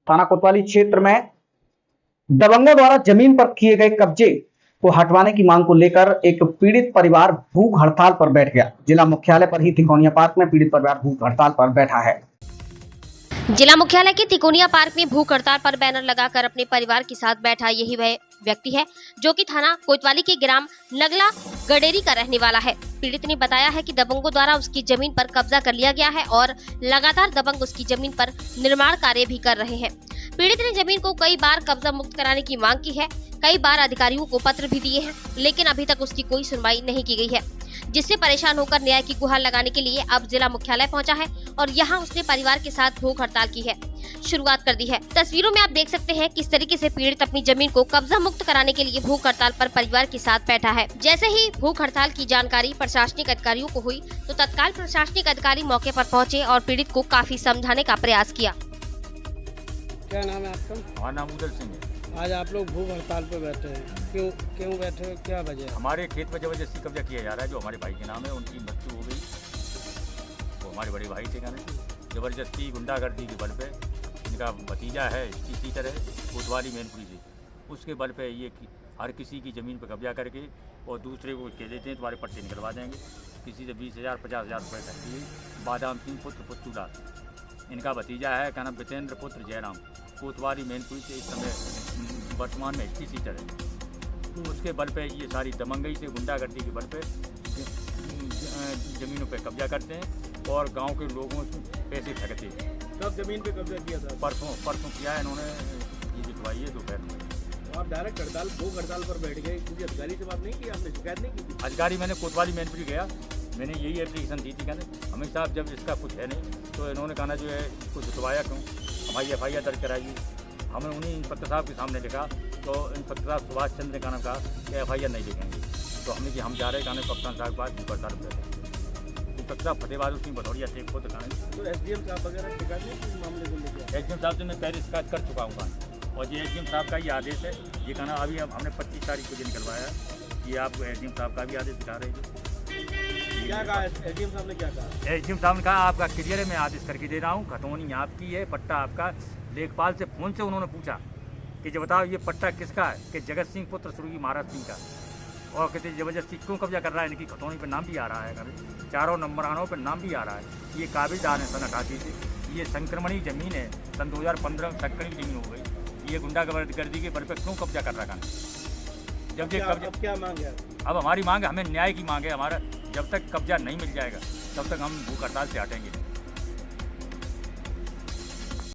थाना कोतवाली क्षेत्र में दबंगों द्वारा जमीन पर किए गए कब्जे को हटवाने की मांग को लेकर एक पीड़ित परिवार भूख हड़ताल पर बैठ गया। जिला मुख्यालय पर ही तिकोनिया पार्क में पीड़ित परिवार भूख हड़ताल पर बैठा है। जिला मुख्यालय के तिकोनिया पार्क में भूख हड़ताल पर बैनर लगाकर अपने परिवार के साथ बैठा यही वह व्यक्ति है जो कि थाना कोतवाली के ग्राम नगला गडेरी का रहने वाला है। पीड़ित ने बताया है कि दबंगों द्वारा उसकी जमीन पर कब्जा कर लिया गया है और लगातार दबंग उसकी जमीन पर निर्माण कार्य भी कर रहे हैं। पीड़ित ने जमीन को कई बार कब्जा मुक्त कराने की मांग की है, कई बार अधिकारियों को पत्र भी दिए हैं, लेकिन अभी तक उसकी कोई सुनवाई नहीं की गई है, जिससे परेशान होकर न्याय की गुहार लगाने के लिए अब जिला मुख्यालय पहुंचा है और यहां उसने परिवार के साथ भूख हड़ताल की है, शुरुआत कर दी है। तस्वीरों में आप देख सकते हैं किस तरीके से पीड़ित अपनी जमीन को कब्जा मुक्त कराने के लिए भूख हड़ताल पर परिवार के साथ बैठा है। जैसे ही भूख हड़ताल की जानकारी प्रशासनिक अधिकारियों को हुई तो तत्काल प्रशासनिक अधिकारी मौके पर पहुंचे और पीड़ित को काफी समझाने का प्रयास किया। क्या नाम है आपका? हमारा नाम उदल सिंह है। आज आप लोग भूख हड़ताल पर बैठे हैं, क्यों बैठे हैं, क्या वजह है? हमारे खेत में जबरदस्ती कब्जा किया जा रहा है, जो हमारे भाई के नाम है, उनकी मृत्यु हो गई। वो हमारे बड़े भाई थे, कहने जबरदस्ती गुंडागर्दी के बल पे इनका भतीजा है इसी तरह कोतवाली मैनपुरी से, उसके बल पे ये हर किसी की ज़मीन पर कब्जा करके और दूसरे को कह देते हैं तुम्हारे पर्चे निकलवा देंगे। किसी से 20,000 50,000 रुपये तक की बादाम सिंह पुत्र पुत्तूलाल इनका भतीजा है, क्या नाम वितेंद्र पुत्र जयराम, कोतवाली मैनपुरी से इस समय वर्तमान में सीटर है। उसके बल पे ये सारी दमंगई से गुंडागर्दी के बल पे ज़मीनों पे कब्जा करते हैं और गांव के लोगों से पैसे ठगते हैं। कब जमीन पे कब्जा किया था? परसों किया है इन्होंने, ये जितवाई है दोपहर में। आप डायरेक्ट हड़ताल भूख हड़ताल पर बैठ गए, किसी अधिकारी से बात नहीं की? आपने शिकायत नहीं की? अधिकारी मैंने कोतवाली मैनपुरी गया, मैंने यही एप्लीकेशन दी थी, कहने हमें साहब जब इसका कुछ है नहीं तो इन्होंने कहना जो है कुछ जितवाया क्यों, हमारी FIR दर्ज कराइए। हमें उन्हीं इंस्पेक्टर साहब के सामने लिखा तो इंस्पेक्टर साहब सुभाष चंद्र ने कहना कहा कि FIR नहीं लिखेंगे। तो हमने कि हम जा रहे कहने कप्तान साहब के पास भूख हड़ताल पर। इंस्पेक्टर साहब फतेहबाद सिंह भदौरिया से खुद कहने तो SDM साहब वगैरह शिकायत नहीं की मामले को लेकर? SDM साहब से मैं पहले शिकायत कर चुका हूँ और ये SDM साहब का ही आदेश है। ये कहना अभी हमने 25 तारीख को जो निकलवाया, ये आपको SDM साहब का भी आदेश दिखा रहे हैं। क्या कहा SDM साहब ने? क्या कहा SDM साहब ने? कहा आपका क्लियर है, मैं आदेश करके दे रहा हूँ, खतौनी आपकी है, पट्टा आपका। लेखपाल से फ़ोन से उन्होंने पूछा कि जो बताओ ये पट्टा किसका है, कि जगत सिंह पुत्र सुरगी महाराज सिंह का। और कहते जबरदस्ती क्यों कब्जा कर रहा है, इनकी खतौनी पर नाम भी आ रहा है, चारों नंबरानों पर नाम भी आ रहा है। ये काबिलदार है सन 88 से, ये संक्रमणी ज़मीन है, सन 2015 में संक्रमणी ज़मीन हो गई। ये गुंडागर्दी के बल पर क्यों कब्जा कर रहा है? जब ये कब्जा, क्या मांग है? अब हमारी मांग है, हमें न्याय की मांग है। हमारा जब तक कब्जा नहीं मिल जाएगा तब तक हम भूख हड़ताल से हटेंगे।